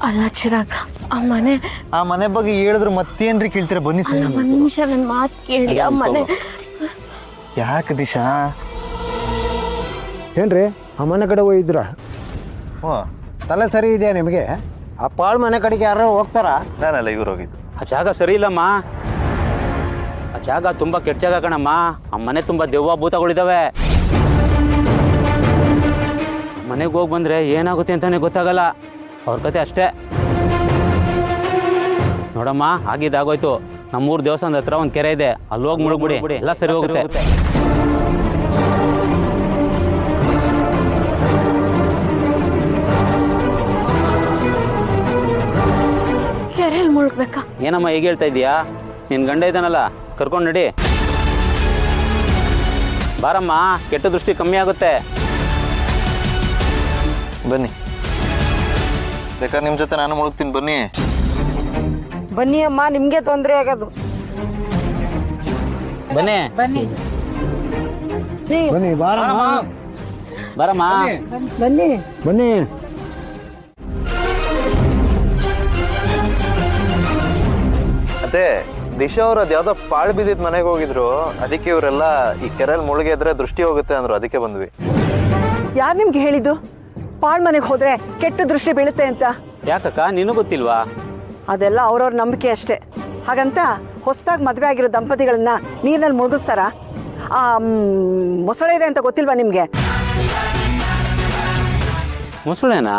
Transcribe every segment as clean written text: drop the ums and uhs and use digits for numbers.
ಅಲ್ಲ ಚಿರಾಗ್, ಆ ಮನೆ ಬಗ್ಗೆ ಹೇಳಿದ್ರು ಮತ್ತೇನ್ರಿ ಕೇಳ್ತೀರ? ಬನ್ನಿ ಸರ್. ಒಂದ್ ನಿಮಿಷ ನನ್ನ ಮಾತು ಕೇಳಿ. ಆ ಮನೆ ಯಾಕೆ ದಿಶಾ? ಏನ್ರಿ ಆ ಮನೆ ಕಡೆ ಹೋಗಿದ್ರ? ಓ, ತಲೆ ಸರಿ ಇದೆಯಾ ನಿಮಗೆ? ಆ ಪಾಳ್ ಮನೆ ಕಡೆಗೆ ಯಾರು ಹೋಗ್ತಾರ? ನಾನಲ್ಲ, ಇವ್ರು ಹೋಗಿದ್ದು. ಆ ಜಾಗ ಸರಿ ಇಲ್ಲಮ್ಮ. ಆ ಜಾಗ ತುಂಬಾ ಕೆಟ್ಟ ಜಾಗ ಕಣಮ್ಮ. ಆ ಮನೆ ತುಂಬಾ ದೆವ್ವ ಭೂತಗಳಿದಾವೆ. ಮನೆಗೆ ಹೋಗಿ ಬಂದ್ರೆ ಏನಾಗುತ್ತೆ ಅಂತಾನೆ ಗೊತ್ತಾಗಲ್ಲ. ಅವ್ರ ಕತೆ ಅಷ್ಟೇ ನೋಡಮ್ಮ. ಆಗಿದ್ದಾಗೋಯ್ತು. ನಮ್ಮೂರು ದೇವಸ್ಥಾನದ ಹತ್ರ ಒಂದು ಕೆರೆ ಇದೆ, ಅಲ್ಲಿ ಹೋಗಿ ಮುಳುಗ್ಬಿಡಿ, ಎಲ್ಲ ಸರಿ ಹೋಗುತ್ತೆ. ಕೆರೆಯಲ್ಲಿ ಮುಳುಗ್ಬೇಕಾ? ಏನಮ್ಮ ಹೇಗೆ ಹೇಳ್ತಾ ಇದೀಯಾ? ನಿನ್ ಗಂಡ ಇದ್ದಾನಲ್ಲ, ಕರ್ಕೊಂಡು ನಡಿ. ಬಾರಮ್ಮ, ಕೆಟ್ಟ ದೃಷ್ಟಿ ಕಮ್ಮಿ ಆಗುತ್ತೆ. ಬನ್ನಿ, ಬೇಕಾದ್ರೆ ನಿಮ್ ಜೊತೆ ನಾನು ಮುಳುಗ್ತೀನಿ. ಬನ್ನಿ ಬನ್ನಿ ಅಮ್ಮ, ನಿಮ್ಗೆ ತೊಂದರೆ ಆಗೋದು. ಬನ್ನಿ ಬನ್ನಿ ಬನ್ನಿ, ಬಾರಮ್ಮ, ಬಾರಮ್ಮ. ಬನ್ನಿ ಬನ್ನಿ. ಅದೇ ದಿಶಾ ಅವ್ರು ಅದ್ಯಾವ್ದೋ ಪಾಳು ಬಿದ್ದಿದ್ ಮನೆಗೆ ಹೋಗಿದ್ರು. ಅದಕ್ಕೆ ಇವರೆಲ್ಲ ಈ ಕೆರೆಯಲ್ಲಿ ಮುಳುಗಿದ್ರೆ ದೃಷ್ಟಿ ಹೋಗುತ್ತೆ ಅಂದ್ರು, ಅದಕ್ಕೆ ಬಂದ್ವಿ. ಯಾರು ನಿಮ್ಗೆ ಹೇಳಿದ್ದು ಪಾಳ್ ಮನೆಗೆ ಹೋದ್ರೆ ಕೆಟ್ಟ ದೃಷ್ಟಿ ಬೀಳುತ್ತೆ ಅಂತ? ಯಾಕಕ್ಕ, ನೀನು ಗೊತ್ತಿಲ್ವಾ? ಅದೆಲ್ಲ ಅವ್ರವ್ರ ನಂಬಿಕೆ ಅಷ್ಟೇ. ಹಾಗಂತ ಹೊಸದಾಗಿ ಮದುವೆ ಆಗಿರೋ ದಂಪತಿಗಳನ್ನ ನೀರಿನಲ್ಲಿ ಮುಳುಗಿಸ್ತಾರ? ಮೊಸಳೆ ಇದೆ ಅಂತ ಗೊತ್ತಿಲ್ವಾ ನಿಮ್ಗೆ? ಮೊಸಳೆನಾ?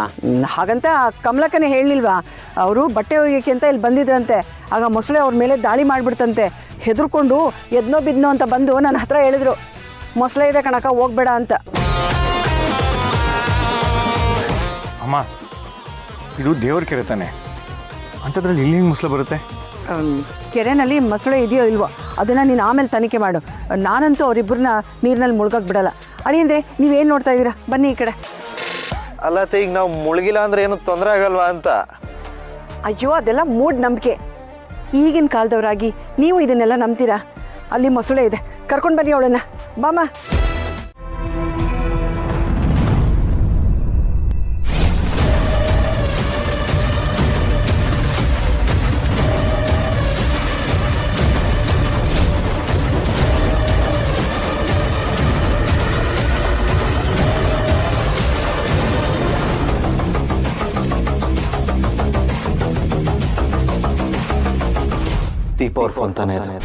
ಹಾಗಂತ ಕಮಲಕ್ಕನೇ ಹೇಳಿಲ್ವಾ? ಅವರು ಬಟ್ಟೆ ಒಗೆಯಕ್ಕೆ ಅಂತ ಇಲ್ಲಿ ಬಂದಿದ್ರಂತೆ. ಆಗ ಮೊಸಳೆ ಅವ್ರ ಮೇಲೆ ದಾಳಿ ಮಾಡ್ಬಿಡ್ತಂತೆ. ಹೆದರ್ಕೊಂಡು ಎದ್ನೋ ಬಿದ್ನೋ ಅಂತ ಬಂದು ನನ್ನ ಹತ್ರ ಹೇಳಿದ್ರು, ಮೊಸಳೆ ಇದೆ ಕಣಕ, ಹೋಗ್ಬೇಡ ಅಂತ. ಅಮ್ಮ, ಇದು ದೇವ್ರ ಕೆರೆ ತಾನೆ, ಅಂಥದ್ರಲ್ಲಿ ಇಲ್ಲಿ ಮುಸ್ಲ ಬರುತ್ತೆ? ಕೆರೆನಲ್ಲಿ ಮೊಸಳೆ ಇದೆಯೋ ಇಲ್ವೋ ಅದನ್ನ ನೀನು ಆಮೇಲೆ ತನಿಖೆ ಮಾಡು. ನಾನಂತೂ ಅವರಿಬ್ಬರನ್ನ ನೀರಿನಲ್ಲಿ ಮುಳುಗಕ್ಕೆ ಬಿಡಲ್ಲ. ಅಳಿಯಂದ್ರೆ ನೀವೇನು ನೋಡ್ತಾ ಇದ್ದೀರಾ? ಬನ್ನಿ ಈ ಕಡೆ. ಅಲ್ಲ, ಈಗ ನಾವು ಮುಳುಗಿಲ್ಲ ಅಂದ್ರೆ ಏನು ತೊಂದರೆ ಆಗಲ್ವಾ ಅಂತ. ಅಯ್ಯೋ, ಅದೆಲ್ಲ ಮೂಢ ನಂಬಿಕೆ. ಈಗಿನ ಕಾಲದವರಾಗಿ ನೀವು ಇದನ್ನೆಲ್ಲ ನಂಬ್ತೀರಾ? ಅಲ್ಲಿ ಮೊಸಳೆ ಇದೆ, ಕರ್ಕೊಂಡು ಬನ್ನಿ ಅವಳನ್ನ. ಬಾಮ. ದೀಪ ಅವ್ರ ಫೋನ್ ತಾನೇ ಇದೆ.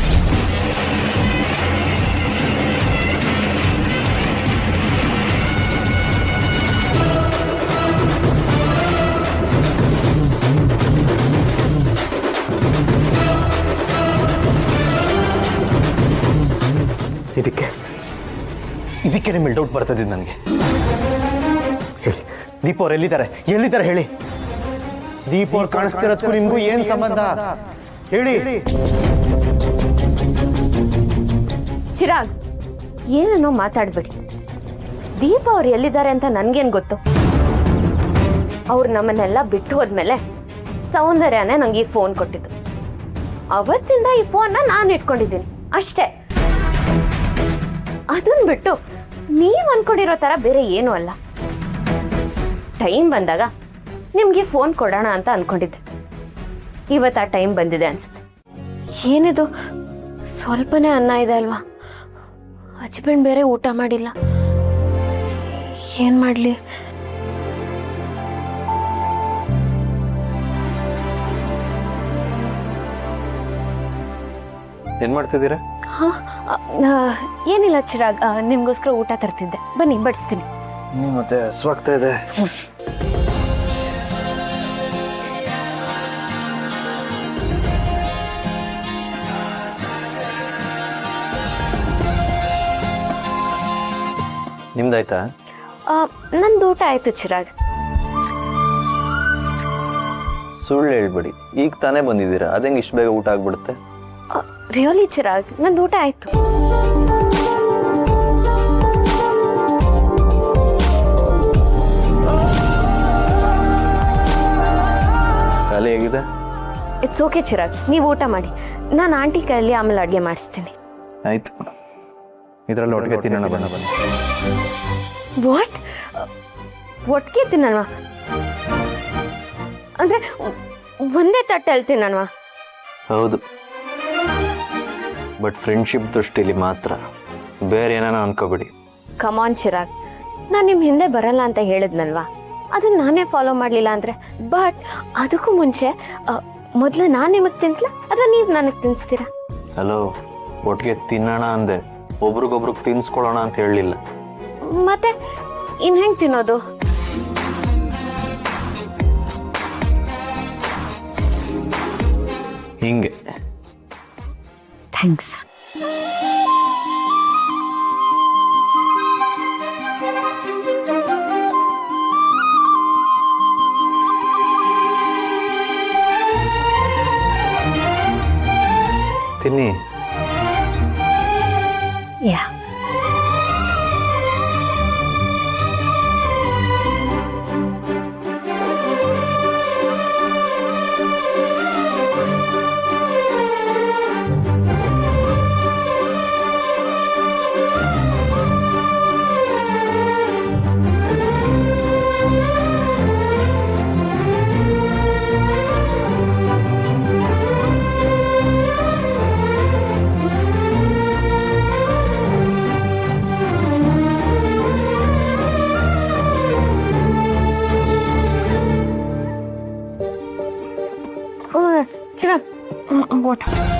ಇದಕ್ಕೆ ನಿಮ್ಮಲ್ಲಿ ಡೌಟ್ ಬರ್ತದಿದ್ದು ನನಗೆ. ಹೇಳಿ, ದೀಪ ಅವ್ರು ಎಲ್ಲಿದ್ದಾರೆ ಹೇಳಿ. ದೀಪ ಅವ್ರು ಕಾಣಿಸ್ತಿರೋದಕ್ಕೂ ನಿಮ್ಗೂ ಏನ್ ಸಂಬಂಧ ಹೇಳಿ. ಚಿರಾಗ್, ಏನೇನೋ ಮಾತಾಡ್ಬೇಡಿ. ದೀಪ ಅವ್ರು ಎಲ್ಲಿದ್ದಾರೆ ಅಂತ ನನ್ಗೇನ್ ಗೊತ್ತು? ಅವ್ರು ನಮ್ಮನ್ನೆಲ್ಲ ಬಿಟ್ಟು ಹೋದ್ಮೇಲೆ ಸೌಂದರ್ಯನೇ ನಂಗೆ ಈ ಫೋನ್ ಕೊಟ್ಟಿದ್ದು. ಅವತ್ತಿಂದ ಈ ಫೋನ್ನ ನಾನು ಇಟ್ಕೊಂಡಿದ್ದೀನಿ ಅಷ್ಟೇ. ಅದನ್ನ ಬಿಟ್ಟು ನೀವ್ ಅನ್ಕೊಂಡಿರೋ ತರ ಬೇರೆ ಏನೂ ಅಲ್ಲ. ಟೈಮ್ ಬಂದಾಗ ನಿಮ್ಗೆ ಫೋನ್ ಕೊಡೋಣ ಅಂತ ಅನ್ಕೊಂಡಿದ್ದೆ. ಇವತ್ತು ಆ ಟೈಮ್ ಬಂದಿದೆ ಅನ್ಸುತ್ತೆ. ಏನಿದು, ಸ್ವಲ್ಪನೇ ಅನ್ನ ಇದೆ ಅಲ್ವಾ? ಹಚ್ಬೆಂಡ್ ಬೇರೆ ಊಟ ಮಾಡಿಲ್ಲ. ಏನ್ ಮಾಡ್ಲಿ? ಏನ್ ಮಾಡ್ತಿದ್ದೀರಾ? ಏನಿಲ್ಲ ಚಿರಾಗ್, ನಿಮ್ಗೋಸ್ಕರ ಊಟ ತರ್ತಿದ್ದೆ. ಬನ್ನಿ, ಬಡಿಸ್ತೀನಿ. ಮತ್ತೆ ಹಸುವಾಗ್ತಾ ಇದೆ. ನಿಮ್ದಾಯ್ತಾ? ನಂದು ಊಟ ಆಯ್ತು ಚಿರಾಗ್. ಸುಳ್ಳು ಹೇಳ್ಬೇಡಿ, ಈಗ ತಾನೇ ಬಂದಿದ್ದೀರಾ, ಅದಂಗೆ ಇಷ್ಟು ಬೇಗ ಊಟ ಆಗ್ಬಿಡುತ್ತೆ? ರಿಯಲಿ ಚಿರಾಗ್, ನಂದು ಊಟ ಆಯ್ತು. ಖಾಲಿ ಹೇಗಿದೆ? ಇಟ್ಸ್ ಓಕೆ ಚಿರಾಗ್, ನೀವು ಊಟ ಮಾಡಿ. ನಾನು ಆಂಟಿ ಕೈಯಲ್ಲಿ ಆಮೇಲೆ ಅಡುಗೆ ಮಾಡಿಸ್ತೀನಿ. ಆಯ್ತು, ಇದರಲ್ಲಿ ಒಟ್ಟಿಗೆ ತಿನ್ನೋಣ ಬನ್ನಿ. ವಾಟ್? ಒಟ್ಟಿಗೆ ತಿನ್ನಲ್ವಾ? ಅಂದ್ರೆ ಒಂದೇ ತಟ್ಟೆ ಅಲ್ತೀನಿ ನಾನು. ಹೌದು, ಬಟ್ ಫ್ರೆಂಡ್ಶಿಪ್ ದೃಷ್ಟಿಲಿ ಮಾತ್ರ, ಬೇರೆ ಏನಾನ ಅನ್ಕೋಬೇಡಿ. ಕಮಾನ್ ಚಿರಾಗ್, ನಾನು ನಿಮ್ಮ ಹಿಂದೆ ಬರಲ್ಲ ಅಂತ ಹೇಳಿದ್ನಲ್ವಾ, ಅದನ್ನ ನಾನೇ ಫಾಲೋ ಮಾಡಲಿಲ್ಲ ಅಂದರೆ. ಬಟ್ ಅದಕ್ಕೂ ಮುಂಚೆ ಮೊದಲು ನಾನು ನಿಮಗೆ ತಿನ್ಸ್ಲಾ ಅಥವಾ ನೀವು ನನಗೆ ತಿನ್ನಿಸ್ತೀರಾ? ಹಲೋ, ಒಟ್ಟಿಗೆ ತಿನ್ನೋಣ ಅಂದೆ, ಒಬ್ರಿಗೊಬ್ರಿಗೆ ತಿನ್ಸ್ಕೊಳ್ಳೋಣ ಅಂತ ಹೇಳಲಿಲ್ಲ. ಮತ್ತೆ ಇನ್ನು ಹೆಂಗೆ ತಿನ್ನೋದು? ಹಿಂಗೆ. ಥ್ಯಾಂಕ್ಸ್. ತಿನ್ನಿ. ಯಾ. ಚಿರಾಗ್, ವಾಟರ್.